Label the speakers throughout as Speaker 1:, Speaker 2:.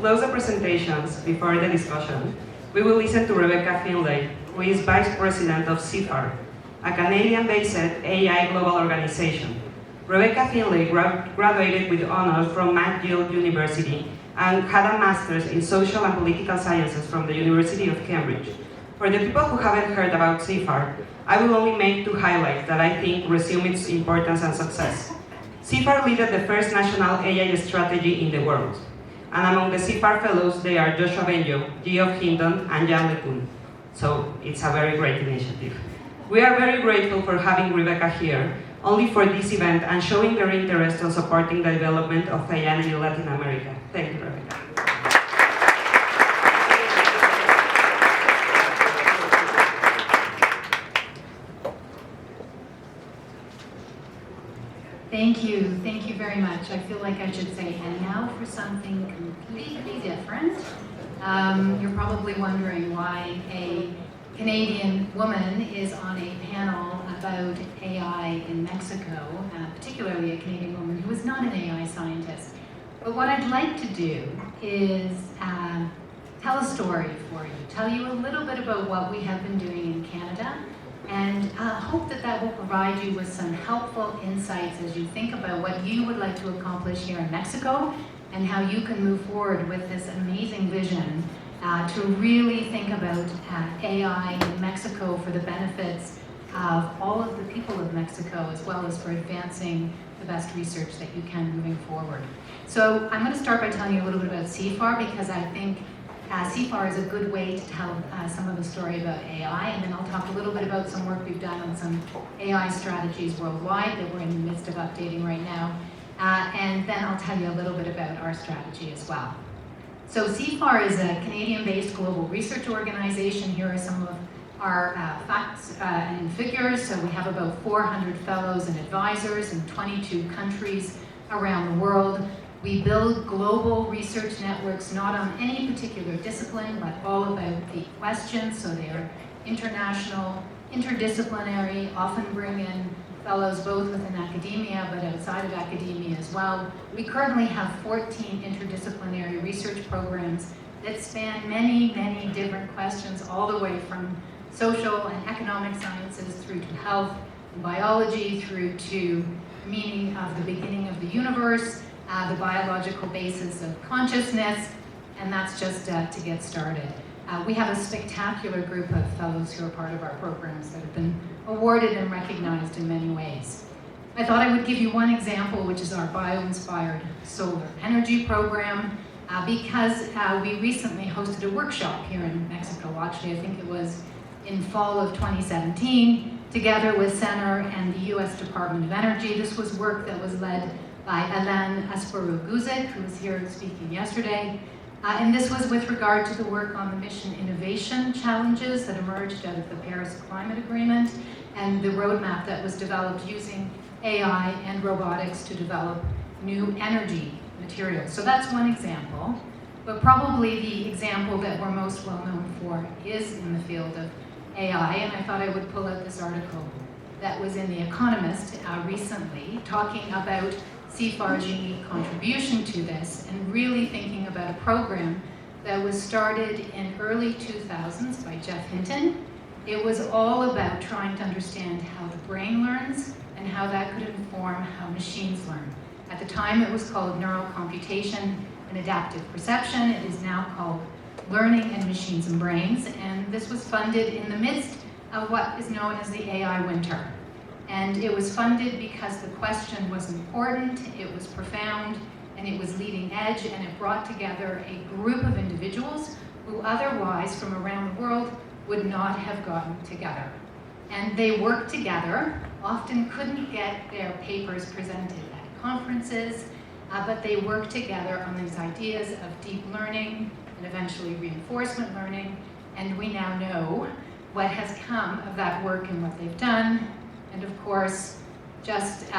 Speaker 1: close the presentations before the discussion, we will listen to Rebecca Finlay, who is Vice President of CIFAR, a Canadian-based AI global organization. Rebecca Finlay graduated with honors from McGill University and had a master's in social and political sciences from the University of Cambridge. For the people who haven't heard about CIFAR, I will only make 2 highlights that I think resume its importance and success. CIFAR led the first national AI strategy in the world, and among the CIFAR fellows they are Joshua Benjo, Geoff Hinton, and Jan LeCun. So it's a very great initiative. We are very grateful for having Rebecca here, only for this event and showing their interest in supporting the development of AI in Latin America. Thank you, Rebecca.
Speaker 2: Thank you very much. I feel like I should say, and now for something completely different. You're probably wondering why a Canadian woman is on a panel about AI in Mexico, particularly a Canadian woman who is not an AI scientist. But what I'd like to do is tell a story for you, tell you a little bit about what we have been doing in Canada, and hope that that will provide you with some helpful insights as you think about what you would like to accomplish here in Mexico and how you can move forward with this amazing vision to really think about AI in Mexico for the benefits of all of the people of Mexico, as well as for advancing the best research that you can moving forward. So I'm going to start by telling you a little bit about CIFAR, because I think CIFAR is a good way to tell some of the story about AI, and then I'll talk a little bit about some work we've done on some AI strategies worldwide that we're in the midst of updating right now, and then I'll tell you a little bit about our strategy as well. So CIFAR is a Canadian-based global research organization. Here are some of our facts and figures. So we have about 400 fellows and advisors in 22 countries around the world. We build global research networks, not on any particular discipline, but all about the questions. So they are international, interdisciplinary, often bring in fellows both within academia, but outside of academia as well. We currently have 14 interdisciplinary research programs that span many, many different questions, all the way from social and economic sciences through to health and biology, through to meaning of the beginning of the universe, the biological basis of consciousness, and that's just to get started. We have a spectacular group of fellows who are part of our programs that have been awarded and recognized in many ways. I thought I would give you one example, which is our Bioinspired solar energy program, because we recently hosted a workshop here in Mexico. Actually, I think it was in fall of 2017, together with CENER and the US Department of Energy. This was work that was led by Alan Asparuh-Guzik, who was here speaking yesterday. And this was with regard to the work on the mission innovation challenges that emerged out of the Paris Climate Agreement and the roadmap that was developed using AI and robotics to develop new energy materials. So that's one example, but probably the example that we're most well known for is in the field of AI, and I thought I would pull out this article that was in The Economist recently, talking about CIFAR's unique contribution to this, and really thinking about a program that was started in early 2000s by Geoff Hinton. It was all about trying to understand how the brain learns and how that could inform how machines learn. At the time it was called neural computation and adaptive perception. It is now called learning and machines and brains, and this was funded in the midst of what is known as the AI winter. And it was funded because the question was important, it was profound, and it was leading edge, and it brought together a group of individuals who otherwise from around the world would not have gotten together. And they worked together, often couldn't get their papers presented at conferences, but they worked together on these ideas of deep learning and eventually reinforcement learning. And we now know what has come of that work and what they've done. And of course, just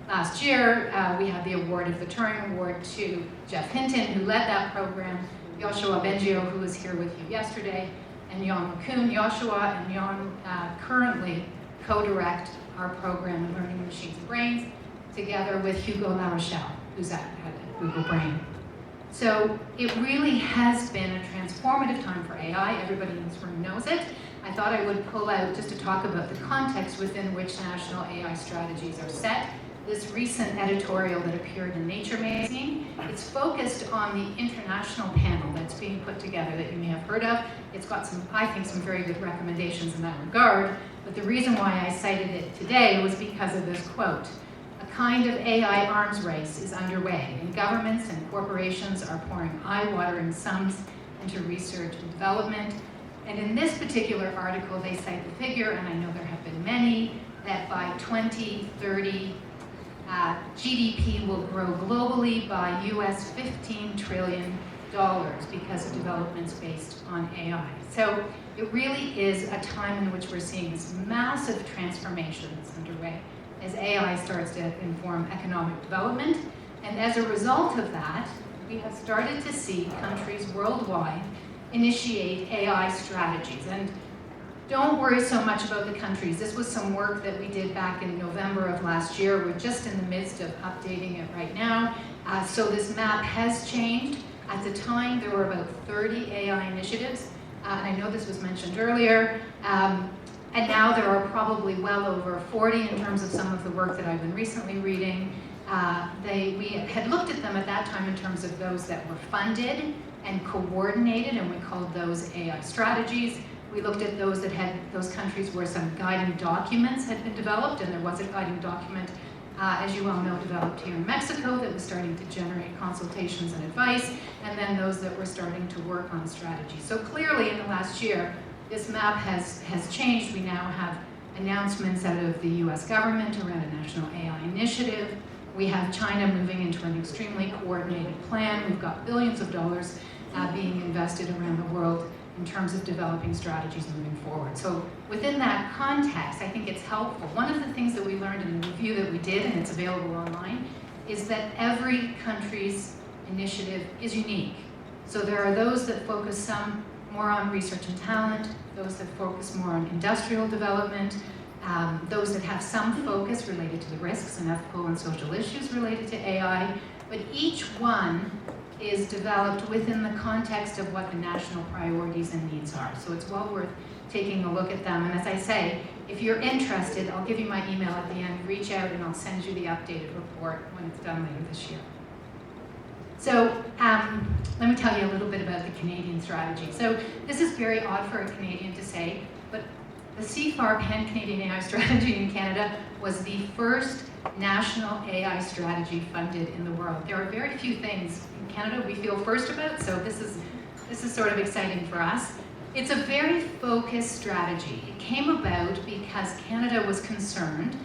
Speaker 2: last year, we had the award of the Turing Award to Geoff Hinton, who led that program, Joshua Benjo, who was here with you yesterday, and Jan LeCun. Joshua and Jan currently co-direct our program in Learning Machines and Brains, together with Hugo Larochelle, who's at Google Brain. So it really has been a transformative time for AI. Everybody in this room knows it. I thought I would pull out just to talk about the context within which national AI strategies are set. This recent editorial that appeared in Nature magazine, it's focused on the international panel that's being put together that you may have heard of. It's got some, I think, some very good recommendations in that regard. But the reason why I cited it today was because of this quote. A kind of AI arms race is underway, and governments and corporations are pouring eye-watering sums into research and development. And in this particular article, they cite the figure, and I know there have been many, that by 2030, GDP will grow globally by US $15 trillion because of developments based on AI. So it really is a time in which we're seeing this massive transformation that's underway as AI starts to inform economic development. And as a result of that, we have started to see countries worldwide initiate AI strategies. And don't worry so much about the countries. This was some work that we did back in November of last year. We're just in the midst of updating it right now. So this map has changed. At the time, there were about 30 AI initiatives. And I know this was mentioned earlier. And now there are probably well over 40 in terms of some of the work that I've been recently reading. We had looked at them at that time in terms of those that were funded and coordinated, and we called those AI strategies. We looked at those that had those countries where some guiding documents had been developed, and there was a guiding document, as you all know, developed here in Mexico that was starting to generate consultations and advice, and then those that were starting to work on strategy. So clearly in the last year, this map has changed. We now have announcements out of the US government around a national AI initiative. We have China moving into an extremely coordinated plan. We've got billions of dollars being invested around the world in terms of developing strategies moving forward. So within that context, I think it's helpful. One of the things that we learned in the review that we did, and it's available online, is that every country's initiative is unique. So there are those that focus some more on research and talent, those that focus more on industrial development, those that have some focus related to the risks and ethical and social issues related to AI, but each one is developed within the context of what the national priorities and needs are. So it's well worth taking a look at them. And as I say, if you're interested, I'll give you my email at the end, reach out and I'll send you the updated report when it's done later this year. So let me tell you a little bit about the Canadian strategy. So this is very odd for a Canadian to say, but the CIFAR Pan-Canadian AI Strategy in Canada was the first national AI strategy funded in the world. There are very few things in Canada we feel first about, so this is sort of exciting for us. It's a very focused strategy. It came about because Canada was concerned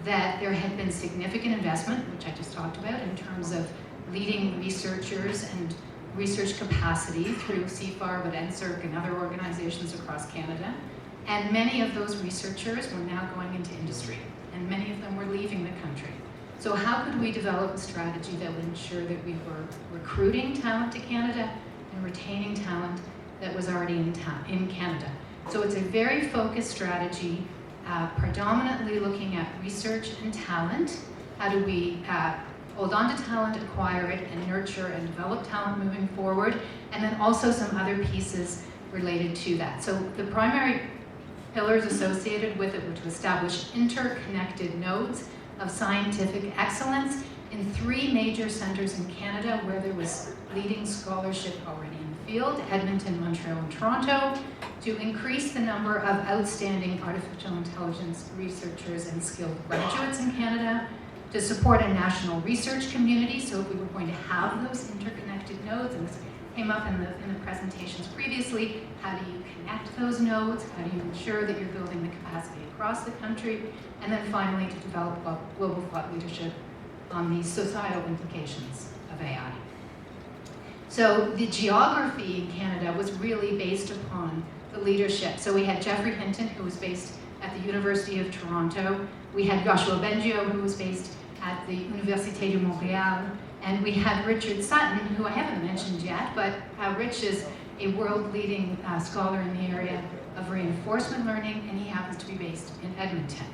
Speaker 2: that there had been significant investment, which I just talked about, in terms of leading researchers and research capacity through CIFAR, but NSERC and other organizations across Canada. And many of those researchers were now going into industry, and many of them were leaving the country. So how could we develop a strategy that would ensure that we were recruiting talent to Canada and retaining talent that was already in Canada? So it's a very focused strategy, predominantly looking at research and talent. How do we hold on to talent, acquire it, and nurture and develop talent moving forward? And then also some other pieces related to that. So the primary pillars associated with it were to establish interconnected nodes of scientific excellence in 3 major centers in Canada where there was leading scholarship already in the field, Edmonton, Montreal, and Toronto, to increase the number of outstanding artificial intelligence researchers and skilled graduates in Canada, to support a national research community. So if we were going to have those interconnected nodes, and this came up in the presentations previously, how do you connect those nodes? How do you ensure that you're building the capacity across the country? And then finally, to develop global thought leadership on the societal implications of AI. So the geography in Canada was really based upon the leadership. So we had Jeffrey Hinton, who was based at the University of Toronto. We had Joshua Bengio, who was based at the Université de Montréal. And we had Richard Sutton, who I haven't mentioned yet, but Rich is a world-leading scholar in the area of reinforcement learning, and he happens to be based in Edmonton.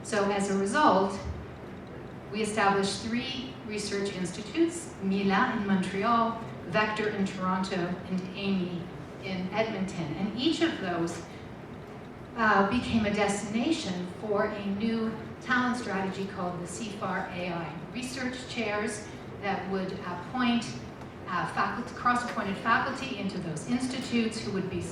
Speaker 2: So as a result, we established 3 research institutes, MILA in Montreal, Vector in Toronto, and Amy in Edmonton. And each of those became a destination for a new talent strategy called the CIFAR AI research chairs that would appoint cross-appointed faculty into those institutes who would be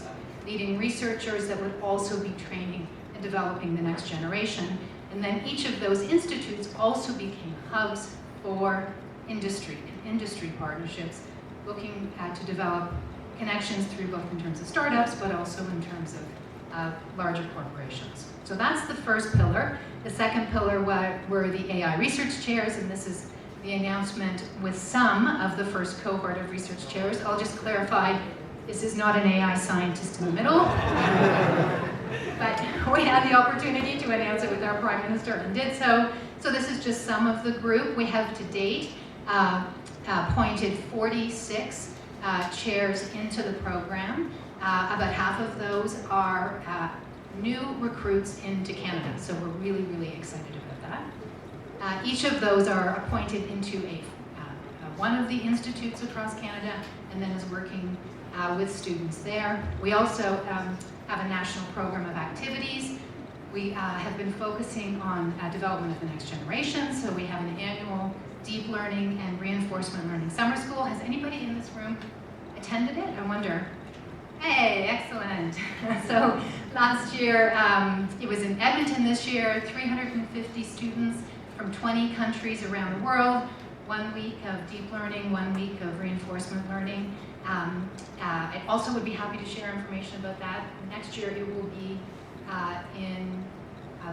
Speaker 2: leading researchers that would also be training and developing the next generation. And then each of those institutes also became hubs for industry and industry partnerships, looking to develop connections through both in terms of startups, but also in terms of larger corporations. So that's the first pillar. The second pillar were the AI research chairs, and this is the announcement with some of the first cohort of research chairs. I'll just clarify, this is not an AI scientist in the middle, but we had the opportunity to announce it with our Prime Minister and did so. So this is just some of the group. We have to date appointed 46 chairs into the program. About half of those are new recruits into Canada, so we're really, really excited about that. Each of those are appointed into one of the institutes across Canada and then is working with students there. We also have a national program of activities. We have been focusing on development of the next generation, so we have an annual deep learning and reinforcement learning summer school. Has anybody in this room attended it? I wonder. Hey, excellent. So last year, it was in Edmonton this year, 350 students from 20 countries around the world, 1 week of deep learning, 1 week of reinforcement learning. I also would be happy to share information about that. Next year it will be in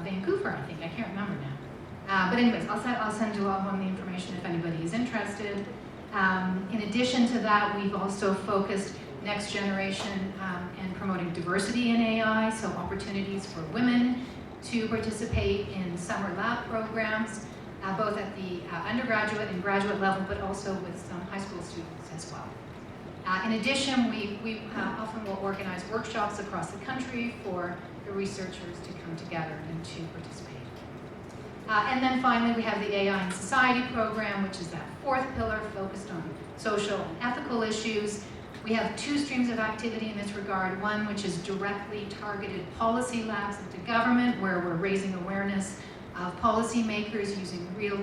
Speaker 2: Vancouver, I think. I can't remember now. But anyways, I'll send you all on the information if anybody is interested. In addition to that, we've also focused next generation and promoting diversity in AI, so opportunities for women to participate in summer lab programs, both at the undergraduate and graduate level, but also with some high school students as well. In addition, we often will organize workshops across the country for the researchers to come together and to participate. And then finally, we have the Aeon Society program, which is that fourth pillar focused on social and ethical issues. We have two streams of activity in this regard. One, which is directly targeted policy labs into government, where we're raising awareness of policymakers using real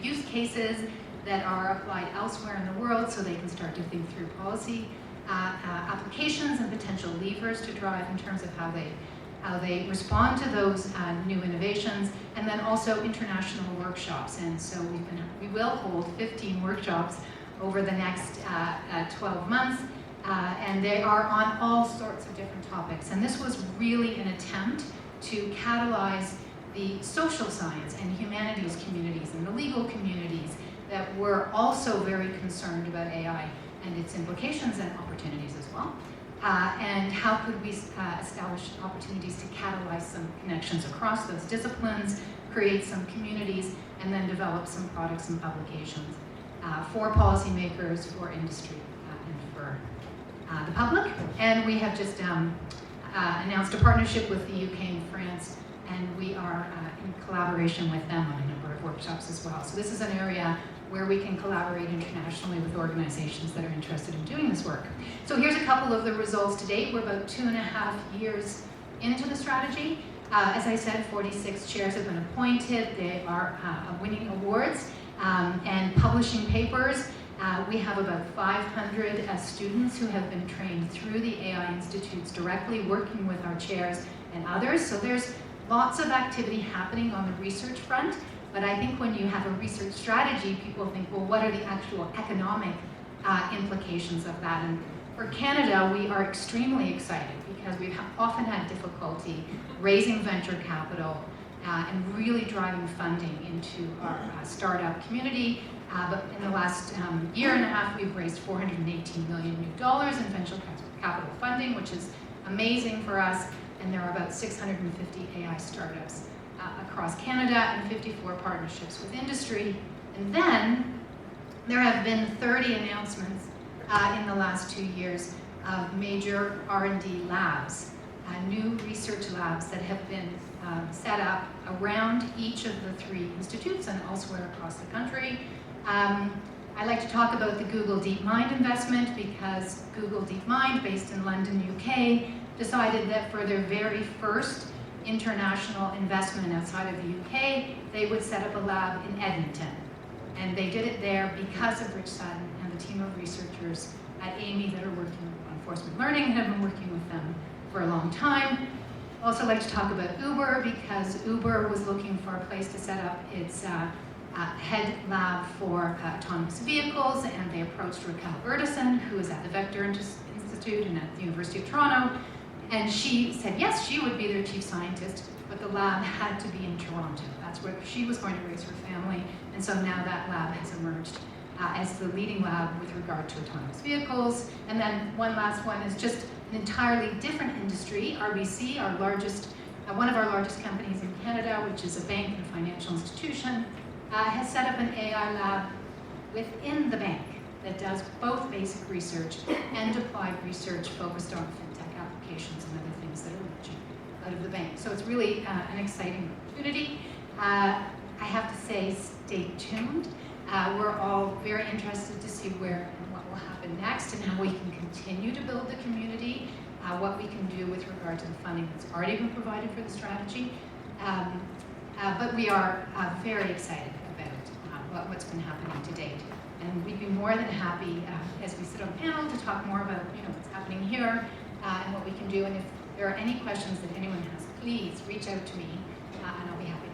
Speaker 2: use cases that are applied elsewhere in the world so they can start to think through policy applications and potential levers to drive in terms of how they respond to those new innovations, and then also international workshops. And so we will hold 15 workshops over the next 12 months, and they are on all sorts of different topics. And this was really an attempt to catalyze the social science and humanities communities and the legal communities that were also very concerned about AI and its implications and opportunities as well. And how could we establish opportunities to catalyze some connections across those disciplines, create some communities, and then develop some products and publications for policymakers, for industry, and for the public. And we have just announced a partnership with the UK and France, and we are in collaboration with them on a number of workshops as well. So this is an area where we can collaborate internationally with organizations that are interested in doing this work. So here's a couple of the results to date. We're about 2.5 years into the strategy. As I said, 46 chairs have been appointed. They are winning awards and publishing papers. We have about 500 students who have been trained through the AI Institutes directly, working with our chairs and others. So there's lots of activity happening on the research front. But I think when you have a research strategy, people think, well, what are the actual economic implications of that? And for Canada, we are extremely excited because we've often had difficulty raising venture capital and really driving funding into our startup community. But in the last year and a half, we've raised $418 million in venture capital funding, which is amazing for us. And there are about 650 AI startups across Canada and 54 partnerships with industry. And then there have been 30 announcements in the last 2 years of major R&D labs, new research labs that have been set up around each of the 3 institutes and elsewhere across the country. I like to talk about the Google DeepMind investment because Google DeepMind, based in London, UK, decided that for their very first international investment outside of the UK, they would set up a lab in Edmonton. And they did it there because of Rich Sutton and the team of researchers at AMI that are working on reinforcement learning and have been working with them for a long time. I also like to talk about Uber because Uber was looking for a place to set up its head lab for autonomous vehicles, and they approached Raquel Bertison, who is at the Vector Institute and at the University of Toronto, and she said yes, she would be their chief scientist, but the lab had to be in Toronto. That's where she was going to raise her family, and so now that lab has emerged as the leading lab with regard to autonomous vehicles. And then one last one is just an entirely different industry. RBC, our largest, one of our largest companies in Canada, which is a bank and financial institution, has set up an AI lab within the bank that does both basic research and applied research focused on fintech applications and other things that are emerging out of the bank. So it's really an exciting opportunity. I have to say, stay tuned. We're all very interested to see where and what will happen next and how we can continue to build the community, what we can do with regard to the funding that's already been provided for the strategy. But we are very excited about what's been happening to date. And we'd be more than happy, as we sit on the panel, to talk more about what's happening here and what we can do. And if there are any questions that anyone has, please reach out to me, and I'll be happy to